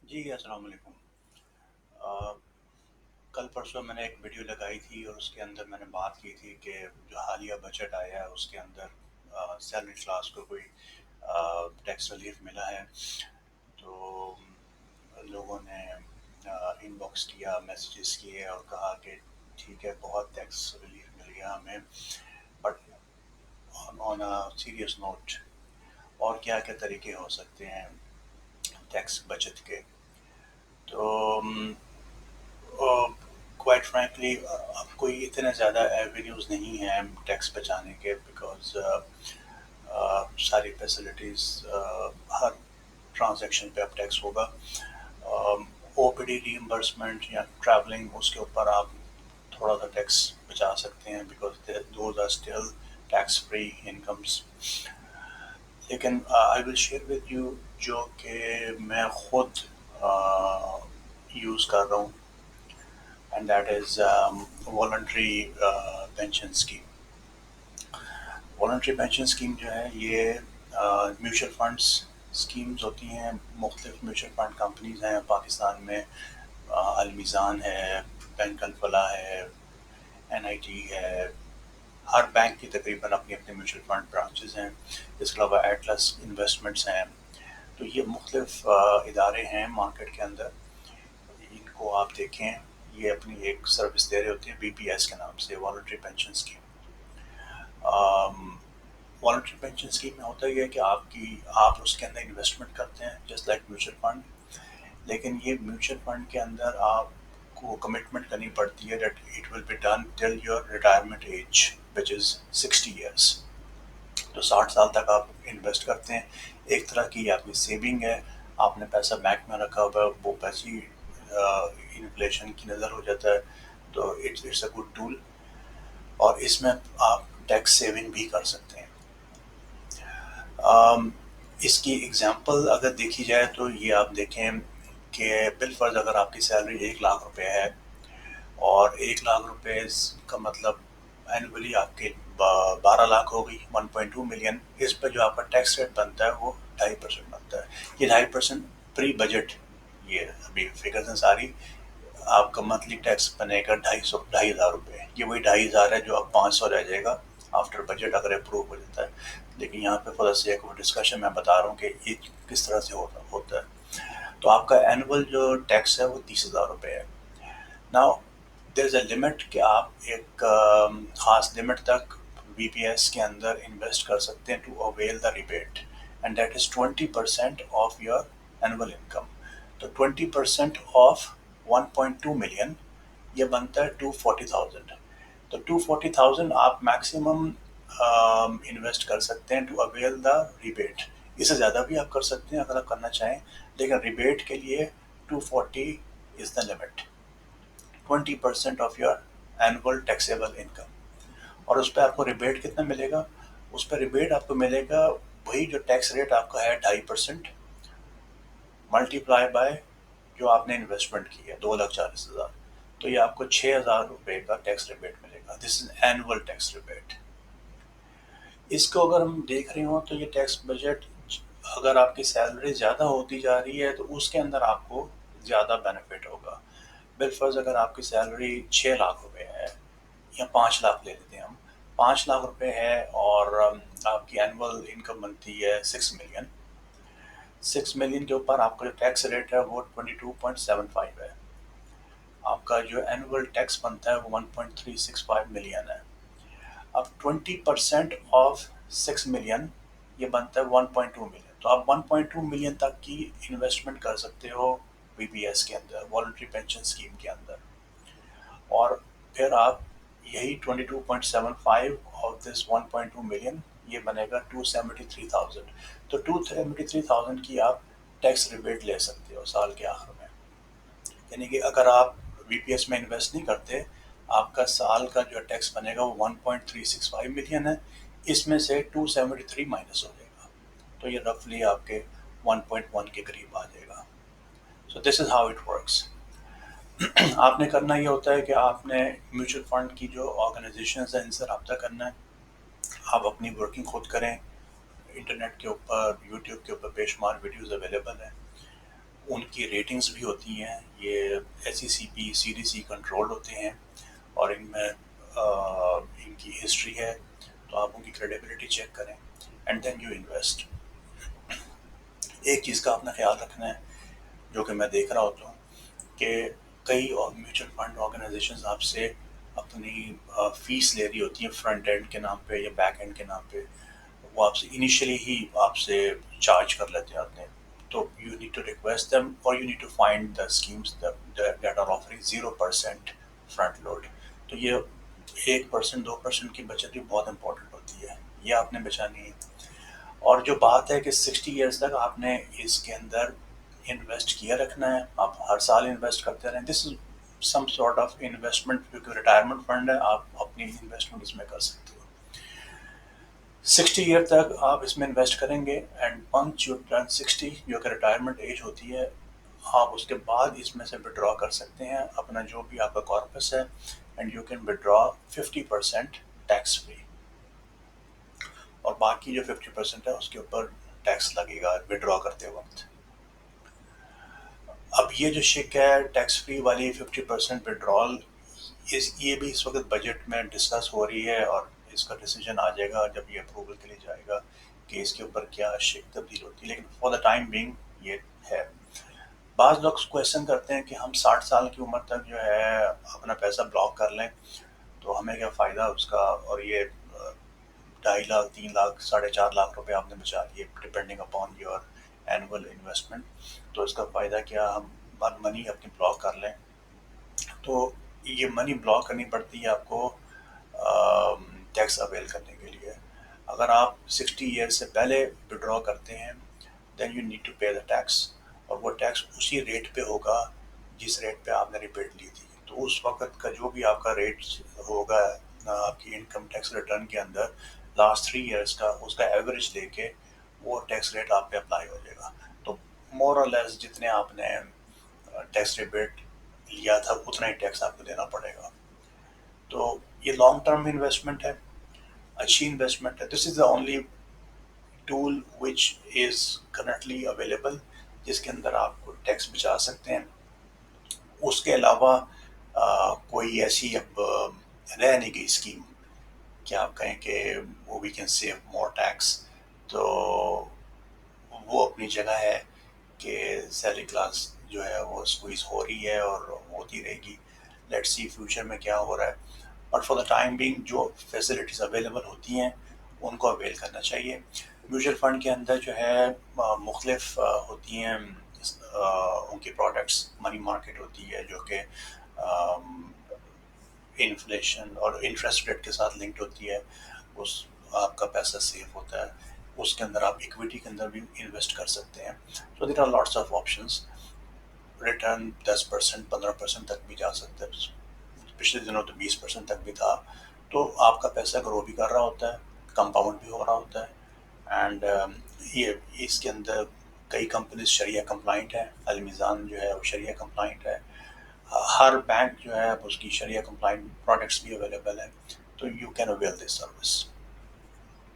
जी, अस्सलाम वालेकुम। अ, कल परसों मैंने एक वीडियो लगाई थी और उसके अंदर मैंने बात की थी कि जो हालिया बजट आया है उसके अंदर सैलरी क्लास को कोई टैक्स रिलीफ मिला है। तो लोगों ने इनबॉक्स किया, मैसेजेस किए और कहा कि ठीक है, बहुत टैक्स रिलीफ मिल गया हमें, but on a serious note और क्या-क्या तरीके हो सकते हैं टैक्स बचत के। तो क्वाइट फ्रैंकली अब कोई इतने ज़्यादा एवेन्यूज़ नहीं हैं टैक्स बचाने के, बिकॉज़ सारी फैसिलिटीज़ हर ट्रांजैक्शन पे अब टैक्स होगा। ओपीडी रीइंबर्समेंट या ट्रैवलिंग, उसके ऊपर आप थोड़ा सा टैक्स बचा सकते हैं because those are still tax free incomes. लेकिन I will share with you जो कि मैं खुद यूज़ कर रहा हूँ, and that is voluntary pension scheme. Voluntary pension scheme जो है ये म्यूचुअल फंड्स स्कीम्स होती हैं। मुख्तलिफ म्यूचुअल फंड कंपनीज हैं पाकिस्तान में। अलमीज़ान है, बैंक अल फलाह है, NIT है। हर बैंक की तकरीबन अपनी अपनी म्यूचुअल फंड ब्रांचेस हैं। इसके अलावा एटलस इन्वेस्टमेंट्स हैं। तो ये मुख्तलिफ इदारे हैं मार्केट के अंदर। इनको आप देखें, ये अपनी एक सर्विस दे रहे होते हैं BPS के नाम से, voluntary pension scheme. Voluntary pension scheme में होता ही है कि आप उसके अंदर इन्वेस्टमेंट करते हैं जस्ट लाइक म्यूचुअल फंड। लेकिन ये म्यूचुअल फंड के अंदर आपको कमिटमेंट करनी पड़ती है that it will be done till your retirement age which is 60 years. तो 60 साल तक आप इन्वेस्ट करते हैं। एक तरह की आपकी सेविंग है, आपने पैसा बैंक में रखा हुआ है, वो पैसे इन्फ्लेशन की नज़र हो जाता है। तो इट्स अ गुड टूल और इसमें आप टैक्स सेविंग भी कर सकते हैं। इसकी एग्जांपल अगर देखी जाए तो ये आप देखें कि बिलफर्ज अगर आपकी सैलरी 1 लाख रुपए है और 1 लाख रुपए का मतलब एनुअली आपके 12 लाख हो गई, 1.2 मिलियन। इस पर जो आपका टैक्स रेट बनता है वो 2.5% बनता है। ये 2.5% प्री बजट, ये अभी फिगर्स हैं सारी। आपका मंथली टैक्स बनेगा 2,500 ये वही 2,500 है जो अब 500 रह जाएगा आफ्टर बजट अगर अप्रूव हो जाता है। लेकिन यहाँ पे for the sake of discussion मैं बता रहा हूँ कि ये किस तरह से होता है। तो आपका एनुअल जो टैक्स है वो 30,000 है। Now there is a limit कि आप एक ख़ास लिमिट तक BPS के अंदर इन्वेस्ट कर सकते हैं to avail the rebate, and that is 20% of your annual income. तो 20% ऑफ 1.2 मिलियन ये बनता है 240,000। तो 240,000 आप मैक्सिमम इन्वेस्ट कर सकते हैं टू अवेल द रिबेट। इससे ज़्यादा भी आप कर सकते हैं अगर आप करना चाहें, लेकिन रिबेट के लिए 240 is the limit, 20% of your annual taxable income. और उस पर आपको रिबेट कितना मिलेगा? उस पर रिबेट आपको मिलेगा वही जो टैक्स रेट आपका है 2.5% मल्टीप्लाई बाय जो आपने इन्वेस्टमेंट की है 2,40,000। तो ये आपको 6,000 रुपये का टैक्स रिबेट मिलेगा। This is annual tax rebate. इसको अगर हम देख रहे हो तो ये टैक्स बजट, अगर आपकी सैलरी ज़्यादा होती जा रही है तो उसके अंदर आपको ज़्यादा बेनिफिट होगा। बिलफर्ज अगर आपकी सैलरी 6 लाख रुपए है या 5 लाख ले लेते हैं हम, 5 लाख रुपए है और आपकी एनुअल इनकम बनती है 6 मिलियन। 6 मिलियन के ऊपर आपका जो टैक्स रेट है वो 22.75 है। आपका जो एनुअल टैक्स बनता है वो 1.365 मिलियन है। अब 20% ऑफ 6 मिलियन ये बनता है 1.2 मिलियन। तो आप 1.2 मिलियन तक की इन्वेस्टमेंट कर सकते हो BPS के अंदर, वॉलंटरी पेंशन स्कीम के अंदर। और फिर आप यही 22.75 ऑफ दिस 1.2 मिलियन ये बनेगा 273,000। तो 273,000 की आप टैक्स रिबेट ले सकते हो साल के आखिर में। यानी कि अगर आप BPS में इन्वेस्ट नहीं करते, आपका साल का जो टैक्स बनेगा वो 1.365 मिलियन है। इसमें से 273 माइनस हो जाएगा, तो ये रफली आपके 1.1 के करीब आ जाएगा। So this is how it works. आपने करना ये होता है कि आपने म्यूचुअल फंड की जो ऑर्गेनाइजेशंस हैं इनसे रब्ता करना है। आप अपनी वर्किंग खुद करें। इंटरनेट के ऊपर, यूट्यूब के ऊपर बेशुमार वीडियोस अवेलेबल हैं। ان کی ریٹنگز بھی ہوتی ہیں، یہ SECP CDC کنٹرول ہوتے ہیں، اور ان میں ان کی ہسٹری ہے، تو آپ ان کی کریڈیبلٹی چیک کریں اینڈ دین یو انویسٹ. ایک چیز کا آپ نے خیال رکھنا ہے جو کہ میں دیکھ رہا ہوتا ہوں کہ کئی میوچل فنڈ آرگنائزیشنز آپ سے اپنی فیس لے رہی ہوتی ہیں فرنٹ اینڈ کے نام پہ یا بیک اینڈ کے نام پہ. وہ آپ سے انیشلی ہی آپ سے چارج کر لیتے ہیں اپنے. تو you need to request them اور you need to find the schemes that are offering 0% front load. تو یہ 1% 2% کی بچت بھی بہت امپورٹنٹ ہوتی ہے، یہ آپ نے بچانی ہے. اور جو بات ہے کہ 60 ایئرس تک آپ نے اس کے اندر انویسٹ کیا رکھنا ہے، آپ ہر سال انویسٹ کرتے رہیں. دس از سم سارٹ آف انویسٹمنٹ، کیونکہ ریٹائرمنٹ فنڈ ہے، آپ اپنی انویسٹمنٹ اس میں کر سکتے ہو. 60 ایئر تک آپ اس میں انویسٹ کریں گے اینڈ ونس یو ٹرن 60 جو کہ ریٹائرمنٹ ایج ہوتی ہے، آپ اس کے بعد اس میں سے وڈرا کر سکتے ہیں اپنا جو بھی آپ کا کارپس ہے، and you can withdraw 50% tax free, اور باقی جو 50% ہے اس کے اوپر ٹیکس لگے گا وڈرا کرتے وقت. اب یہ جو شک ہے ٹیکس فری والی 50% وڈرال، یہ بھی اس وقت بجٹ میں ڈسکس ہو رہی ہے، اور اس کا ڈیسیجن آ جائے گا جب یہ اپروول کے لیے جائے گا کہ اس کے اوپر کیا شک تبدیل ہوتی ہے. لیکن فار دا ٹائم بینگ یہ ہے. بعض لوگ کویشچن کرتے ہیں کہ ہم 60 سال کی عمر تک جو ہے اپنا پیسہ بلاک کر لیں تو ہمیں کیا فائدہ اس کا، اور یہ 2.5 لاکھ 3 لاکھ 4.5 لاکھ روپے آپ نے بچا لیے depending upon your annual investment, تو اس کا فائدہ کیا، ہم منی اپنی بلاک کر لیں. تو یہ منی بلاک کرنی پڑتی ہے آپ کو ٹیکس اویل کرنے کے لیے. اگر آپ 60 ایئر سے پہلے وڈرا کرتے ہیں then you need to pay the tax, اور وہ ٹیکس اسی ریٹ پہ ہوگا جس ریٹ پہ آپ نے ریبیٹ لی تھی. تو اس وقت کا جو بھی آپ کا ریٹ ہوگا آپ کی انکم ٹیکس ریٹرن کے اندر لاسٹ 3 ایئرس کا، اس کا ایوریج لے کے وہ ٹیکس ریٹ آپ پہ اپلائی ہو جائے گا. تو مور اور لیس جتنے آپ نے ٹیکس ریبیٹ لیا تھا اتنا ہی ٹیکس آپ کو دینا پڑے گا. تو یہ لانگ ٹرم انویسٹمنٹ ہے، اچھی انویسٹمنٹ ہے. This is the only tool which is currently available جس کے اندر آپ کو ٹیکس بچا سکتے ہیں. اس کے علاوہ کوئی ایسی اب رہ نہیں گئی اسکیم کہ آپ کہیں کہ we can save more tax. تو وہ اپنی جگہ ہے کہ سیلری کلاس جو ہے وہ اسکویز ہو رہی ہے اور ہوتی رہے گی. لیٹ سی فیوچر میں کیا ہو رہا ہے، but for the time being جو فیسلٹیز اویلیبل ہوتی ہیں ان کو اویل کرنا چاہیے. میوچل فنڈ کے اندر جو ہے مختلف ہوتی ہیں ان کی پروڈکٹس. منی مارکیٹ ہوتی ہے جو کہ انفلیشن اور انٹرسٹ ریٹ کے ساتھ لنکڈ ہوتی ہے، اس آپ کا پیسہ سیف ہوتا ہے. اس کے اندر آپ اکویٹی کے اندر بھی انویسٹ کر سکتے ہیں. تو there are lots of options. Return 10% 15% تک بھی جا سکتا ہے، پچھلے دنوں تو 20% تک بھی تھا. تو آپ کا پیسہ گرو بھی کر رہا ہوتا ہے، کمپاؤنڈ بھی ہو رہا ہوتا ہے. اینڈ یہ اس کے اندر کئی کمپنیز شریعہ کمپلائنٹ ہے. المیزان جو ہے وہ شریعہ کمپلائنٹ ہے. ہر بینک جو ہے اس کی شریعہ کمپلائنٹ پروڈکٹس بھی اویلیبل ہیں. تو you can avail this service.